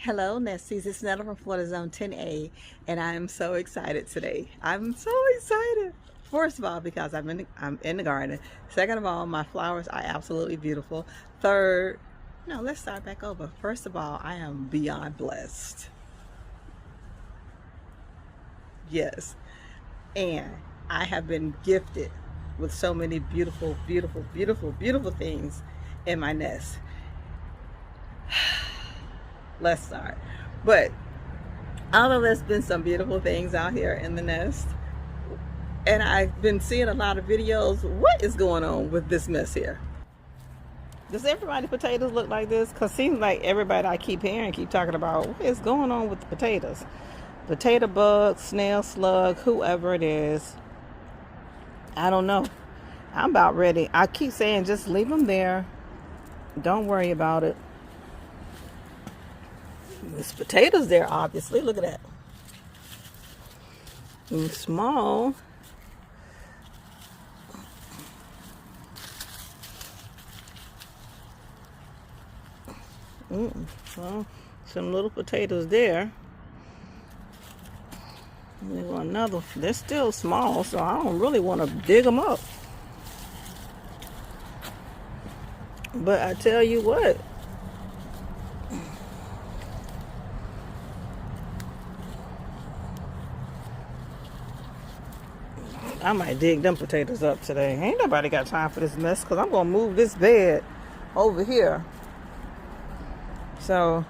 Hello, Nesties. It's Netta from Florida Zone 10A, and I am so excited today. I'm so excited. First of all, because I'm in the garden. Second of all, my flowers are absolutely beautiful. Third, no, let's start back over. First of all, I am beyond blessed. Yes, and I have been gifted with so many beautiful, beautiful, beautiful, beautiful things in my nest. Let's start. But although there's been some beautiful things out here in the nest, and I've been seeing a lot of videos, what is going on with this mess here? Does everybody's potatoes look like this? Because it seems like everybody I keep hearing keep talking about what is going on with the potatoes. Potato bug, snail slug, whoever it is. I don't know. I'm about ready. I keep saying just leave them there. Don't worry about it. There's potatoes there, obviously. Look at that. And small. Well, some little potatoes there. There's another. They're still small, so I don't really want to dig them up. But I tell you what, I might dig them potatoes up today. Ain't nobody got time for this mess because I'm going to move this bed over here. So,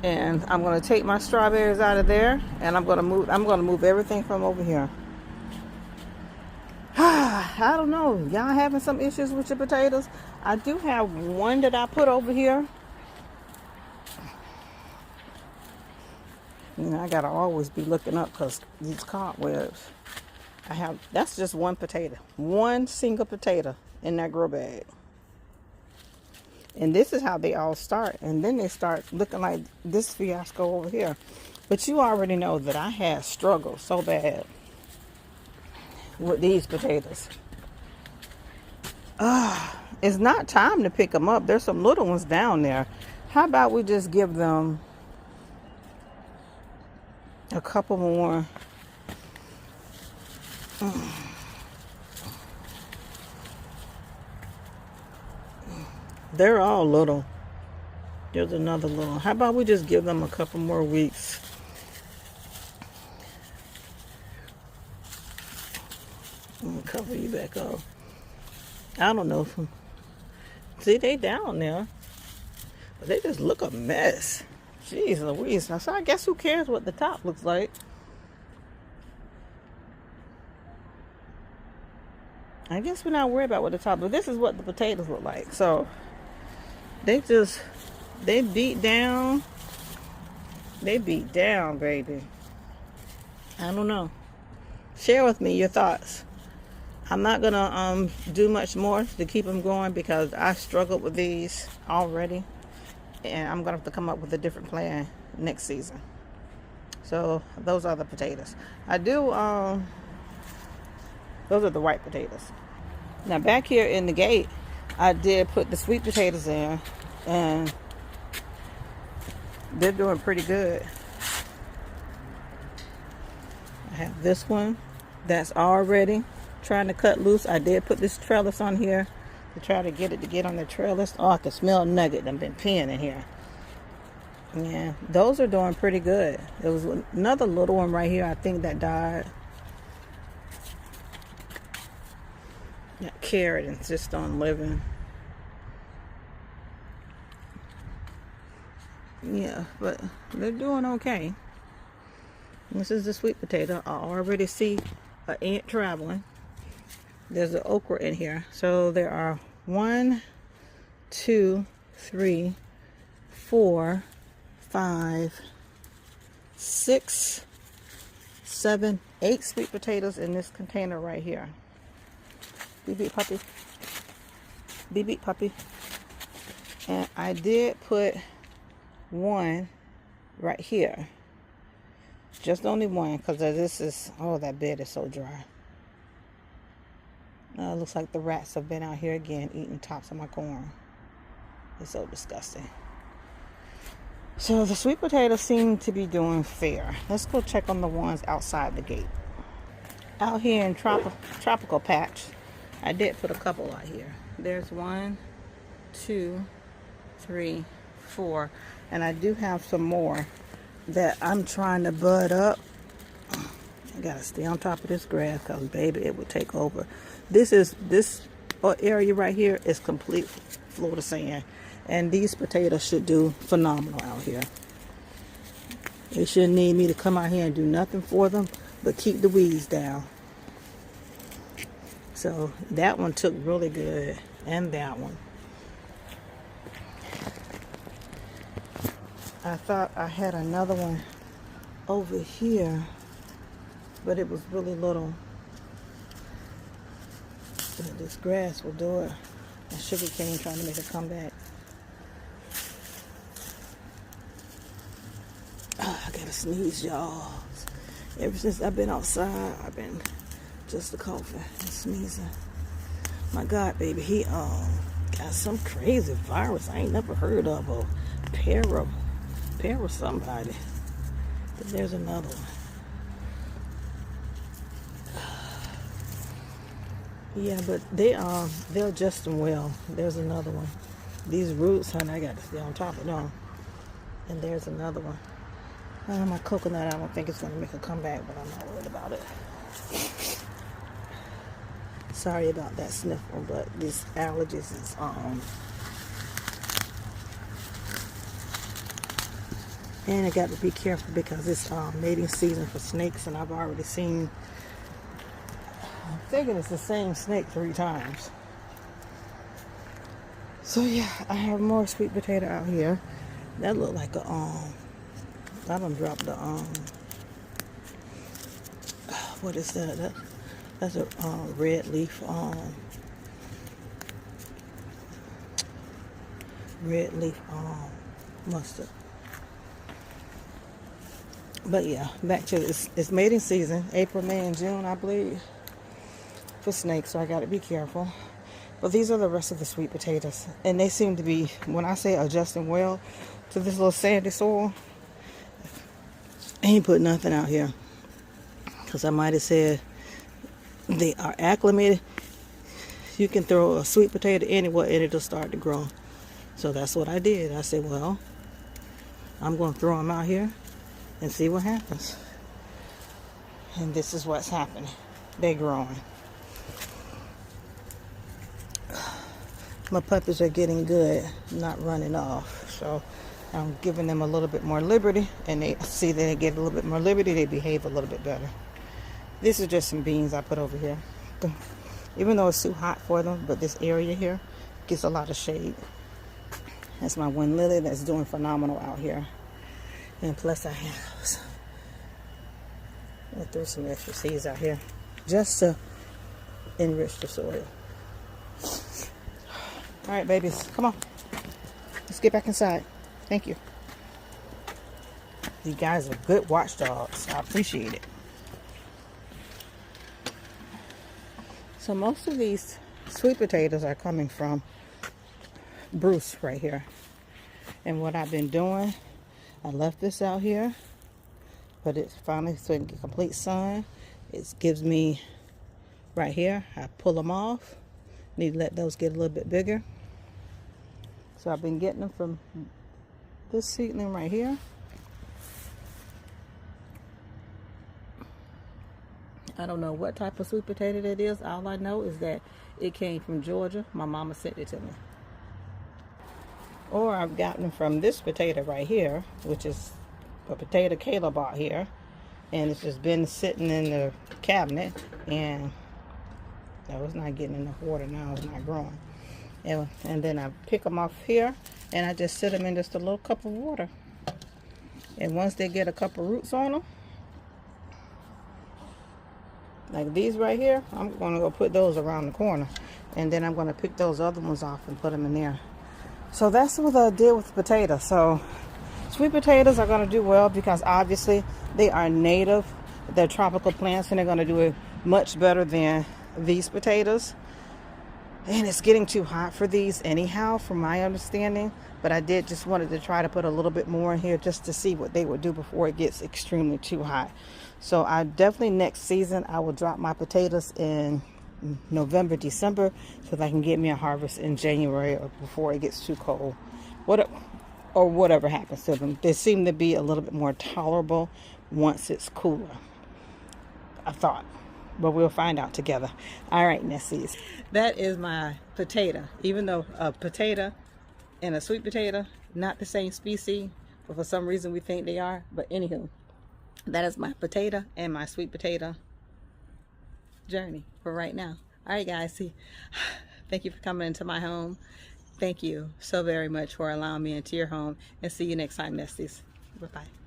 and I'm going to take my strawberries out of there, and I'm going to move everything from over here. I don't know. Y'all having some issues with your potatoes? I do have one that I put over here. You know, I got to always be looking up because these cobwebs. That's just one potato. One single potato in that grow bag. And this is how they all start. And then they start looking like this fiasco over here. But you already know that I had struggled so bad with these potatoes. It's not time to pick them up. There's some little ones down there. How about we just give them a couple more? They're all little. There's another little. How about we just give them a couple more weeks? I'm gonna cover you back up. I don't know. See, they down there. But they just look a mess. Jeez Louise. So I guess who cares what the top looks like? I guess we're not worried about what the top, but this is what the potatoes look like. So they beat down. They beat down, baby. I don't know. Share with me your thoughts. I'm not gonna do much more to keep them going because I struggled with these already, and I'm gonna have to come up with a different plan next season. So those are the potatoes. Those are the white potatoes. Now back here in the gate, I did put the sweet potatoes in, and they're doing pretty good. I have this one that's already trying to cut loose. I did put this trellis on here to try to get it to get on the trellis. Oh, I can smell nugget. I've been peeing in here. Yeah, those are doing pretty good. There was another little one right here, I think, that died. That carrot insists on living. Yeah, but they're doing okay. This is the sweet potato. I already see an ant traveling. There's an okra in here. So there are 1, 2, 3, 4, 5, 6, 7, 8 sweet potatoes in this container right here. Beep beep puppy. Beep beep puppy. And I did put one right here. Just only one, because this is, oh, that bed is so dry. Looks like the rats have been out here again eating tops of my corn. It's so disgusting. So the sweet potatoes seem to be doing fair. Let's go check on the ones outside the gate. Out here in tropical patch, I did put a couple out here. There's 1, 2, 3, 4, and I do have some more that I'm trying to bud up. I gotta stay on top of this grass because baby, it will take over. This area right here is complete Florida sand, and these potatoes should do phenomenal out here. They shouldn't need me to come out here and do nothing for them but keep the weeds down. So that one took really good, and that one. I thought I had another one over here, but it was really little. But this grass will do it. And sugar cane trying to make a comeback. Oh, I gotta sneeze, y'all. Ever since I've been outside, I've been just a coughing and sneezing. My God, baby, he got some crazy virus I ain't never heard of, or para somebody. But there's another one. Yeah, but they're adjusting well. There's another one. These roots, honey, I got to stay on top of them. And there's another one. My coconut, I don't think it's going to make a comeback, but I'm not worried about it. Sorry about that sniffle, but these allergies is and I got to be careful because it's mating season for snakes, and I've already seen, I'm thinking it's the same snake 3 times. So yeah, I have more sweet potato out here. That looked like a I done dropped the what is that? That's a red leaf mustard. But yeah, back to it's mating season, April, May, and June, I believe, for snakes. So I got to be careful. But these are the rest of the sweet potatoes, and they seem to be, when I say adjusting well to this little sandy soil. I ain't put nothing out here because I might have said they are acclimated. You can throw a sweet potato anywhere and it'll start to grow. So that's what I did. I said, well, I'm going to throw them out here and see what happens. And this is what's happening. They're growing. My puppies are getting good, not running off. So I'm giving them a little bit more liberty, and they see that they get a little bit more liberty, they behave a little bit better. This is just some beans I put over here. Even though it's too hot for them, but this area here gets a lot of shade. That's my one lily that's doing phenomenal out here. And plus I threw some extra seeds out here just to enrich the soil. All right, babies, come on. Let's get back inside. Thank you. You guys are good watchdogs. I appreciate it. So most of these sweet potatoes are coming from Bruce right here. And what I've been doing, I left this out here, but it's finally so it can get complete sun. It gives me right here. I pull them off. Need to let those get a little bit bigger. So I've been getting them from this seedling right here. I don't know what type of sweet potato that is. All I know is that it came from Georgia. My mama sent it to me. Or I've gotten them from this potato right here, which is a potato Caleb bought here. And it's just been sitting in the cabinet. And no, it's not getting enough water now. It's not growing. And then I pick them off here, and I just sit them in just a little cup of water. And once they get a couple roots on them, like these right here, I'm going to go put those around the corner. And then I'm going to pick those other ones off and put them in there. So that's what I did with the potatoes. So sweet potatoes are going to do well because obviously they are native. They're tropical plants, and they're going to do it much better than these potatoes. And it's getting too hot for these anyhow, from my understanding. But I did just wanted to try to put a little bit more in here just to see what they would do before it gets extremely too hot. So I definitely, next season, I will drop my potatoes in November, December, so that I can get me a harvest in January or before it gets too cold. Or whatever happens to them. They seem to be a little bit more tolerable once it's cooler, I thought. But we'll find out together. All right, Nesties. That is my potato. Even though a potato and a sweet potato, not the same species, but for some reason we think they are. But anywho, that is my potato and my sweet potato journey for right now. All right, guys. See, thank you for coming into my home. Thank you so very much for allowing me into your home. And see you next time, Nesties. Bye-bye.